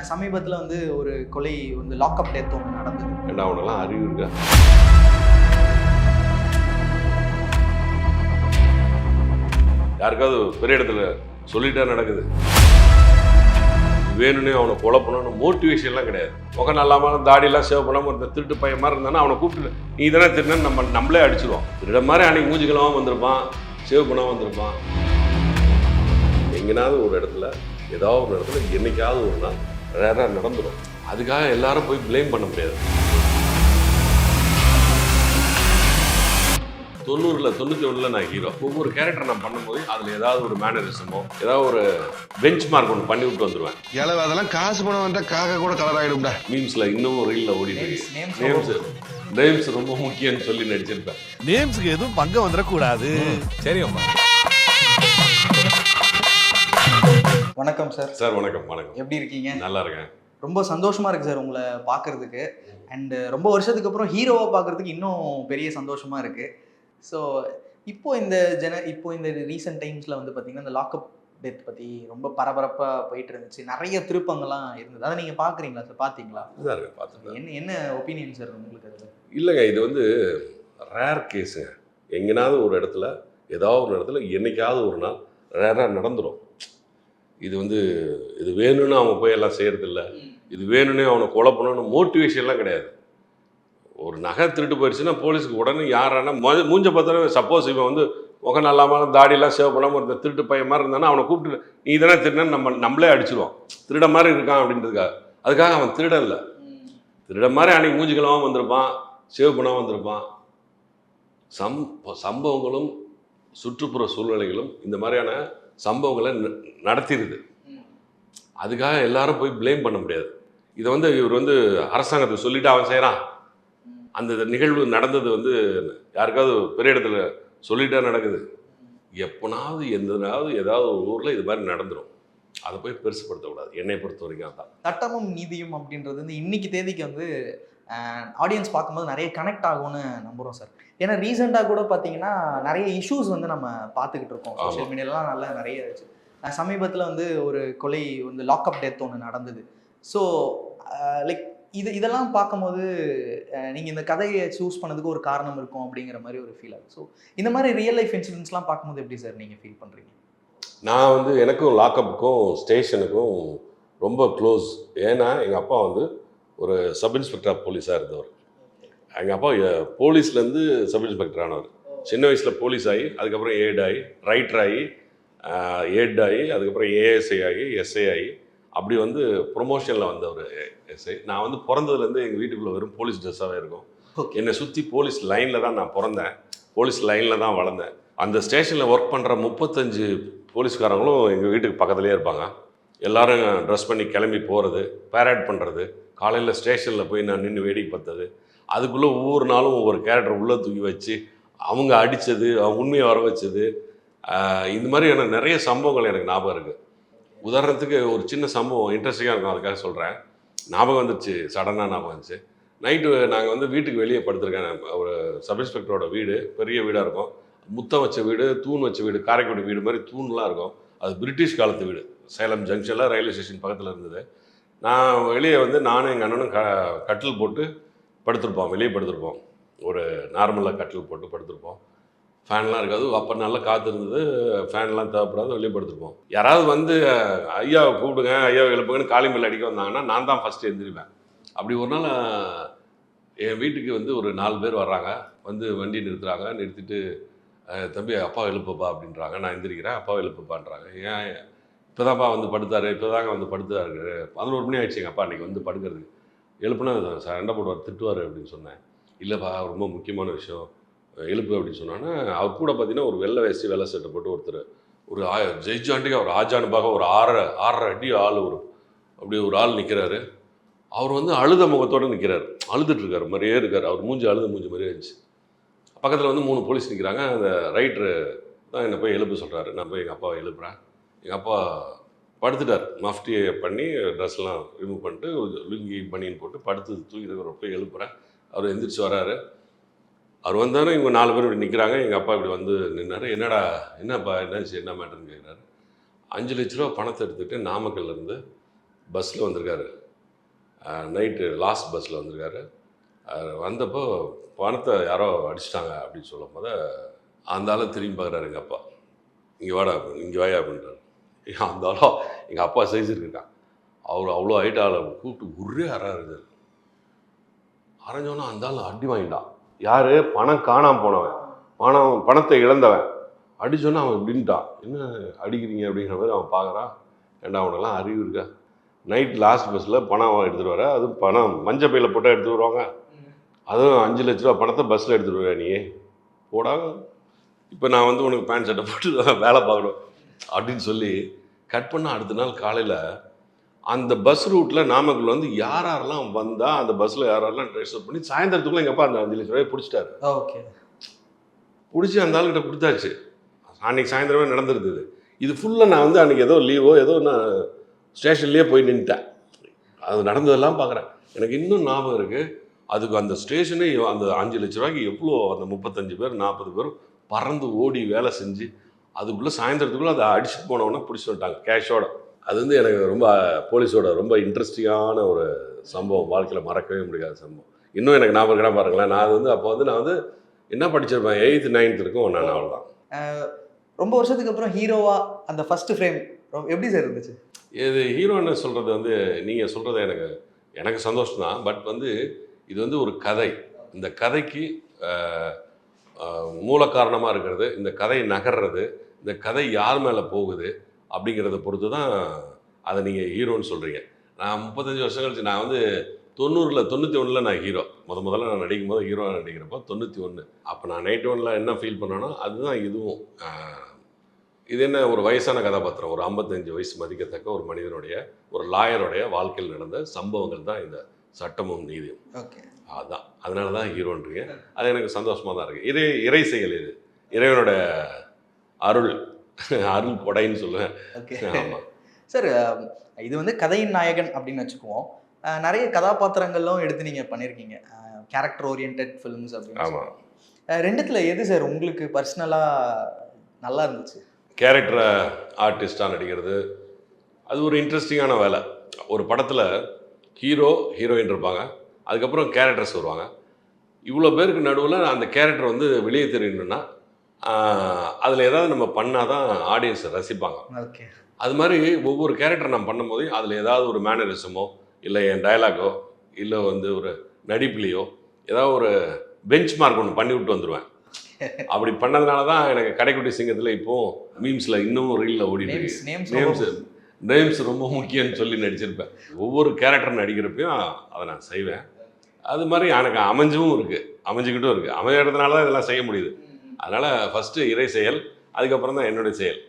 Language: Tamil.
சமீபத்தில் வந்து ஒரு கொலை வந்து லாக்அப் டெத் ஒன்று நடந்தது. ஏன்னா அவனெல்லாம் அறிவு இருக்கா? யாருக்காவது பெரிய இடத்துல சொல்லிட்டா நடக்குது. வேணும்னே அவனை கொலை பண்ணணும் மோட்டிவேஷன்லாம் கிடையாது. முகம் நல்லாமல் தாடியெல்லாம் சேவ் பண்ணாமல் இருந்த திருட்டு பையன் மாதிரி இருந்தானா அவனை கூப்பிட்டு நீ தானே திருடன்னு நம்மளே அடிச்சிடுவோம். திருட மாதிரி அன்னைக்கு மூஞ்சிக்கலாமல் வந்திருப்பான், சேவ் பண்ணாமல் வந்திருப்பான். எங்கேனாவது ஒரு இடத்துல ஏதாவது ஒரு இடத்துல என்னைக்காவது ஒரு நாள் ரேராக நடந்துடும். அதுக்காக எல்லாரும் போய் ப்ளேம் பண்ண முடியாது. 90-91 நான் ஹீரோ. ஒவ்வொரு கேரக்டர் நான் பண்ணும்போது அதில் ஏதாவது ஒரு மேனரிசமோ ஏதாவது ஒரு பெஞ்ச் மார்க் ஒன்று பண்ணி விட்டு வந்துடுவேன். ஏழை அதெல்லாம் காசு பணம் வந்தால் காக்க கூட கலர் ஆகிடும்டா. மீம்ஸில் இன்னும் ரீலில் ஓடிட்டு நேம்ஸ் ரொம்ப முக்கியம்னு சொல்லி நடிச்சிருப்பேன். நேம்ஸுக்கு எதுவும் பங்கம் வந்துடக்கூடாது. சரி அம்மா. வணக்கம் சார். சார் வணக்கம். எப்படி இருக்கீங்க? நல்லா இருக்கேன். ரொம்ப சந்தோஷமா இருக்கு சார் உங்களை பார்க்கறதுக்கு. அண்ட் ரொம்ப வருஷத்துக்கு அப்புறம் ஹீரோவாக பார்க்கறதுக்கு இன்னும் பெரிய சந்தோஷமா இருக்கு. ஸோ இப்போ இந்த ரீசெண்ட் டைம்ஸில் வந்து பார்த்தீங்கன்னா இந்த லாக்அப் டெத் பற்றி ரொம்ப பரபரப்பாக போயிட்டு இருந்துச்சு. நிறைய திருப்பங்கள்லாம் இருந்தது. அதை நீங்கள் பார்க்குறீங்களா சார்? பார்த்தீங்களா? சார் பார்த்துட்டேன். என்ன ஒப்பீனியன் சார் உங்களுக்கு அதில்? இல்லைங்க, இது வந்து ரேர் கேஸுங்க. எங்கேனாவது ஒரு இடத்துல ஏதாவது ஒரு இடத்துல என்னைக்காவது ஒரு நாள் ரேராக நடந்துடும். இது வேணும்னு அவங்க போய் எல்லாம் செய்கிறதில்ல. இது வேணும்னே அவனை கொலை பண்ணணும்னு மோட்டிவேஷன்லாம் கிடையாது. ஒரு நகை திருட்டு போயிடுச்சுன்னா போலீஸுக்கு உடனே யாரானா மூஞ்ச பார்த்தாலும் சப்போஸ் இவன் வந்து முகம் நல்லாமல் தாடியெல்லாம் சேவ் பண்ணாமல் இருந்த திருட்டு பையன் மாதிரி இருந்தானா அவனை கூப்பிட்டு நீ தானே திருடன்னு நம்மளே அடிச்சிடுவோம். திருட மாதிரி இருக்கான் அப்படின்றதுக்காக. அதுக்காக அவன் திருடன் இல்லை. திருட மாதிரி அன்னைக்கு மூஞ்சிக்கலாமல் வந்திருப்பான், சேவ் பண்ணாமல் வந்திருப்பான். சம்பவங்களும் சுற்றுப்புற சூழ்நிலைகளும் இந்த மாதிரியான சம்பவங்களை நடத்திடுது. அதுக்காக எல்லாரும் போய் ப்ளேம் பண்ண முடியாது. இதை வந்து இவர் வந்து அரசாங்கத்தை சொல்லிட்டு அவன் செய்கிறான். அந்த நிகழ்வு நடந்தது வந்து யாருக்காவது பெரிய இடத்துல சொல்லிட்டா நடக்குது. எப்போனாவது ஏதாவது ஒரு ஊரில் இது மாதிரி நடந்துடும். அதை போய் பெருசுப்படுத்தக்கூடாது. என்னை பொறுத்த வரைக்கும் தான் சட்டமும் நீதியும் அப்படின்றது வந்து இன்னைக்கு தேதிக்கு வந்து ஆடியன்ஸ் பார்க்கும்போது நிறைய கனெக்ட் ஆகும்னு நம்புகிறோம் சார். ஏன்னா ரீசெண்டாக கூட பார்த்தீங்கன்னா நிறைய இஷ்யூஸ் வந்து நம்ம பார்த்துக்கிட்டு இருக்கோம். சோஷியல் மீடியாலாம் நல்லா நிறைய இருந்துச்சு. சமீபத்தில் வந்து ஒரு கொலை வந்து லாக்அப் டெத் ஒன்று நடந்தது. ஸோ லைக் இதெல்லாம் பார்க்கும்போது நீங்கள் இந்த கதையை சூஸ் பண்ணதுக்கு ஒரு காரணம் இருக்கும் அப்படிங்கிற மாதிரி ஒரு ஃபீல் ஆகுது. ஸோ இந்த மாதிரி ரியல் லைஃப் இன்சிடென்ட்ஸ்லாம் பார்க்கும்போது எப்படி சார் நீங்கள் ஃபீல் பண்ணுறீங்க? நான் வந்து எனக்கும் லாக்அப்புக்கும் ஸ்டேஷனுக்கும் ரொம்ப க்ளோஸ். ஏன்னா எங்கள் அப்பா வந்து ஒரு சப் இன்ஸ்பெக்டர் ஆஃப் போலீஸாக இருந்தவர். எங்கள் அப்பா போலீஸ்லேருந்து சப் இன்ஸ்பெக்டர் ஆனவர். சின்ன வயசில் போலீஸ் ஆகி அதுக்கப்புறம் ஏட் ஆகி ரைட்டர் ஆகி ஏட் ஆகி அதுக்கப்புறம் ஏஎஸ்ஐ ஆகி எஸ்ஐ ஆகி அப்படி வந்து ப்ரொமோஷனில் வந்த ஒரு எஸ்ஐ. நான் வந்து பிறந்ததுலேருந்து எங்கள் வீட்டுக்குள்ளே வெறும் போலீஸ் ட்ரெஸ்ஸாகவே இருக்கும். என்னை சுற்றி போலீஸ் லைனில் தான் நான் பிறந்தேன், போலீஸ் லைனில் தான் வளர்ந்தேன். அந்த ஸ்டேஷனில் ஒர்க் பண்ணுற 35 போலீஸ்காரங்களும் எங்கள் வீட்டுக்கு பக்கத்துலேயே இருப்பாங்க. எல்லோரும் ட்ரெஸ் பண்ணி கிளம்பி போகிறது, பேரேட் பண்ணுறது, காலையில் ஸ்டேஷனில் போய் நான் நின்று வேடிக்கை பார்த்தது, அதுக்குள்ளே ஒவ்வொரு நாளும் ஒவ்வொரு கேரக்டர் உள்ளே தூக்கி வச்சு அவங்க அடித்தது, அவங்க உண்மையை வர வச்சது, இந்த மாதிரியான நிறைய சம்பவங்கள் எனக்கு ஞாபகம் இருக்குது. உதாரணத்துக்கு ஒரு சின்ன சம்பவம் இன்ட்ரெஸ்டிங்காக இருக்கும், அதுக்காக சொல்கிறேன். ஞாபகம் வந்துச்சு, சடனாக ஞாபகம் வந்துச்சு. நைட்டு நாங்கள் வந்து வீட்டுக்கு வெளியே படுத்துருக்கேன். ஒரு சப் இன்ஸ்பெக்டரோட வீடு பெரிய வீடாக இருக்கும். முத்தம் வச்ச வீடு, தூண் வச்ச வீடு, காரைக்குடி வீடு மாதிரி தூண்லாம் இருக்கும். அது பிரிட்டிஷ் காலத்து வீடு. சேலம் ஜங்ஷனில் ரயில்வே ஸ்டேஷன் பக்கத்தில் இருந்தது. நான் வெளியே வந்து நானும் எங்கள் அண்ணனும் கட்டில் போட்டு படுத்திருப்போம். வெளியே படுத்திருப்போம். ஒரு நார்மலாக கட்டில் போட்டு படுத்திருப்போம். ஃபேன்லாம் இருக்காது. அப்போ நல்லா காற்று இருந்தது, ஃபேன்லாம் தேவைப்படாது. வெளியே படுத்திருப்போம். யாராவது வந்து ஐயாவை கூப்பிடுங்க, ஐயாவை எழுப்புங்கன்னு காலிங் பெல் அடிக்க வந்தாங்கன்னா நான் தான் ஃபஸ்ட்டு எழுந்திருப்பேன். அப்படி ஒரு நாள் என் வீட்டுக்கு வந்து ஒரு 4 பேர் வர்றாங்க. வந்து வண்டி நிறுத்துகிறாங்க. நிறுத்திட்டு தம்பி அப்பா எழுப்பப்பா அப்படின்றாங்க. நான் எந்திரிக்கிறேன். அப்பாவை எழுப்பப்பான்றாங்க. ஏன் இப்போ தான்ப்பா வந்து படுத்தாரு, இப்போ தாங்க வந்து படுத்தாரு. 11 மணி ஆயிடுச்சு எங்கள் அப்பா அன்றைக்கி வந்து படுக்கிறதுக்கு. எழுப்புனா சண்டை போடுவார், திட்டுவார் அப்படின்னு சொன்னேன். இல்லைப்பா ரொம்ப முக்கியமான விஷயம், எழுப்பு அப்படின்னு சொன்னான்னா அவர் கூட பார்த்தீங்கன்னா ஒரு வெள்ளை வேஷ்டி வெள்ளை சட்டை போட்டு ஒருத்தர் ஒரு ஜெயிச்சாண்டிக்கு அவர் ஆஜானுபாக ஒரு 6.5 அடி ஆள் அப்படி ஒரு ஆள் நிற்கிறாரு. அவர் வந்து அழுத முகத்தோடு நிற்கிறார், அழுதுட்டுருக்கார் மாதிரியே இருக்கார். அவர் மூஞ்சி அழுத மூஞ்சி மாதிரியே இருந்துச்சு. பக்கத்தில் வந்து 3 போலீஸ் நிற்கிறாங்க. அந்த ரைட்ரு தான் என்னை போய் எழுப்ப சொல்கிறாரு. நான் போய் எங்கள் அப்பாவை எழுப்புறேன். எங்கள் அப்பா படுத்துட்டார். மஃப்டியை பண்ணி ட்ரெஸ்லாம் ரிமூவ் பண்ணிட்டு லுங்கி பனியன் போட்டு படுத்து தூக்கி போய் எழுப்புறேன். அவர் எந்திரிச்சு வராரு. அவர் வந்தாலும் இவங்க 4 பேர் இப்படி நிற்கிறாங்க. எங்கள் அப்பா இப்படி வந்து நின்னார். என்னப்பா என்னாச்சு, என்ன மேட்டர்னு கேட்குறாரு. 5 லட்ச ரூபா பணத்தை எடுத்துகிட்டு நாமக்கல்லேருந்து பஸ்ஸில் வந்திருக்காரு, நைட்டு லாஸ்ட் பஸ்ஸில் வந்திருக்காரு. வந்தப்போ பணத்தை யாரோ அடிச்சிட்டாங்க அப்படின்னு சொல்லும் போது அந்த ஆளை திரும்பி பார்க்குறாரு எங்கள் அப்பா. இங்கே வாடா, இங்கே வாயா அப்படின்றாரு. அந்த ஆளோ எங்கள் அப்பா சைஸ் இருக்கான். அவர் அவ்வளோ ஹைட் ஆளை கூப்பிட்டு ஒரே அறாருது. அரைஞ்சோன்னா அந்த ஆள் அடி வாங்கிட்டான். யார்? பணம் காணாமல் போனவன், பணத்தை இழந்தவன். அடிச்சோன்னா அவன் இப்படின்ட்டான். என்ன அடிக்கிறீங்க அப்படிங்கிற மாதிரி அவன் பார்க்குறான். ஏண்டா அவனுக்கெல்லாம் அறிவு இருக்கா? நைட் லாஸ்ட் பஸ்ஸில் பணம் எடுத்துகிட்டு வர, அதுவும் பணம் மஞ்சள் பையில் போட்டால் எடுத்துகிட்டு வருவாங்க. அதுவும் 5 லட்ச ரூபா பணத்தை பஸ்ஸில் எடுத்துகிட்டு வருவேன் நீ போடா. இப்போ நான் வந்து உனக்கு பேண்ட் சட்டை போட்டு வேலை பார்க்கணும் அப்படின்னு சொல்லி கட் பண்ண. அடுத்த நாள் காலையில் அந்த பஸ் ரூட்டில் நாமக்கல் வந்து யாரெல்லாம் வந்தால் அந்த பஸ்ஸில் யாரெல்லாம் ட்ரெஸ் பண்ணி சாயந்தரத்துக்குள்ளே எங்கள் அப்பா அந்த 5 லட்ச ரூபாய் பிடிச்சிட்டாரு. ஓகே, பிடிச்சி அந்த ஆளுக்கிட்ட கொடுத்தாச்சு. அன்றைக்கி சாயந்தரமே நடந்துருக்குது. இது ஃபுல்லாக நான் வந்து அன்றைக்கி ஏதோ லீவோ ஏதோ நான் ஸ்டேஷன்லேயே போய் நின்ட்டேன். அது நடந்ததெல்லாம் பார்க்குறேன். எனக்கு இன்னும் ஞாபகம் இருக்குது. அதுக்கு அந்த ஸ்டேஷனே அந்த 5 லட்ச ரூபாய்க்கு எவ்வளோ அந்த 35 பேர் 40 பேர் பறந்து ஓடி வேலை செஞ்சு அதுக்குள்ளே சாயந்தரத்துக்குள்ளே அதை அடிச்சுட்டு போனவொன்னே பிடிச்சி விட்டாங்க கேஷோட. அது வந்து எனக்கு ரொம்ப போலீஸோட ரொம்ப இன்ட்ரெஸ்டிங்கான ஒரு சம்பவம், வாழ்க்கையில் மறக்கவே முடியாத சம்பவம். இன்னும் எனக்கு ஞாபகம் இருக்கா பாருங்களேன். நான் வந்து அப்போ வந்து நான் வந்து என்ன படிச்சிருப்பேன், 8th 9th இருக்கும் நான். அவ்வளோதான். ரொம்ப வருஷத்துக்கு அப்புறம் ஹீரோவா அந்த ஃபர்ஸ்ட் ஃப்ரேம் எப்படி சார் இருந்துச்சு? இது ஹீரோன்னு சொல்கிறது வந்து நீங்கள் சொல்கிறது எனக்கு சந்தோஷம் தான். பட் வந்து இது வந்து ஒரு கதை. இந்த கதைக்கு மூல காரணமாக இருக்கிறது, இந்த கதை நகர்றது, இந்த கதை யார் மேலே போகுது அப்படிங்கிறத பொறுத்து தான் அதை நீங்கள் ஹீரோன்னு சொல்கிறீங்க. நான் 35 வருஷம் கழிச்சு நான் வந்து 91 நான் ஹீரோ. முதல்ல நான் நடிக்கும் போது ஹீரோ நடிக்கிறப்போ 91. அப்போ நான் 91 என்ன ஃபீல் பண்ணேன்னா அதுதான் இதுவும். இது என்ன ஒரு வயசான கதாபாத்திரம், ஒரு 55 வயசு மதிக்கத்தக்க ஒரு மனிதனுடைய, ஒரு லாயருடைய வாழ்க்கையில் நடந்த சம்பவங்கள் தான் இந்த சட்டமும் நீதியும். ஓகே, அதுதான். அதனால தான் ஹீரோன்றீங்க. அது எனக்கு சந்தோஷமாக தான் இருக்குது. இறை செயல், இது இறைவனோட அருள் கொடைன்னு சொல்லுவேன். ஓகே. ஆமாம் சார், இது வந்து கதையின் நாயகன் அப்படின்னு வச்சுக்குவோம். நிறைய கதாபாத்திரங்களும் எடுத்து நீங்கள் பண்ணியிருக்கீங்க, கேரக்டர் ஓரியன்ட் ஃபிலிம்ஸ் அப்படின்னு. ஆமாம். ரெண்டுத்தில் எது சார் உங்களுக்கு பர்சனலாக நல்லா இருந்துச்சு? கேரக்டரை ஆர்டிஸ்டாக நடிக்கிறது அது ஒரு இன்ட்ரெஸ்டிங்கான வேலை. ஒரு படத்தில் ஹீரோயின் இருப்பாங்க, அதுக்கப்புறம் கேரக்டர்ஸ் வருவாங்க. இவ்வளோ பேருக்கு நடுவில் அந்த கேரக்டர் வந்து வெளியே தெரியணுன்னா அதில் ஏதாவது நம்ம பண்ணால் தான் ஆடியன்ஸ் ரசிப்பாங்க. ஓகே. அது மாதிரி ஒவ்வொரு கேரக்டர் நான் பண்ணும்போது அதில் ஏதாவது ஒரு மேனரிசமோ இல்லை என் டயலாகோ இல்லை வந்து ஒரு நடிப்புலையோ ஏதாவது ஒரு பெஞ்ச் மார்க் ஒன்று பண்ணி விட்டு வந்துடுவேன். அப்படி பண்ணதுனால தான் எனக்கு கடைக்குட்டி சிங்கத்தில் இப்போது மீம்ஸில் இன்னும் ரீலில் ஓடிட்டு நேம்ஸ் ரொம்ப முக்கியம்னு சொல்லி நடிச்சிருப்பேன். ஒவ்வொரு கேரக்டர் நடிக்கிறப்பையும் அதை நான் செய்வேன். அது மாதிரி எனக்கு அமைஞ்சிக்கிட்டும் இருக்குது. அமைகிறதுனால தான் இதெல்லாம் செய்ய முடியுது. அதனால் ஃபஸ்ட்டு இறை செயல், அதுக்கப்புறம் தான் என்னுடைய செயல்.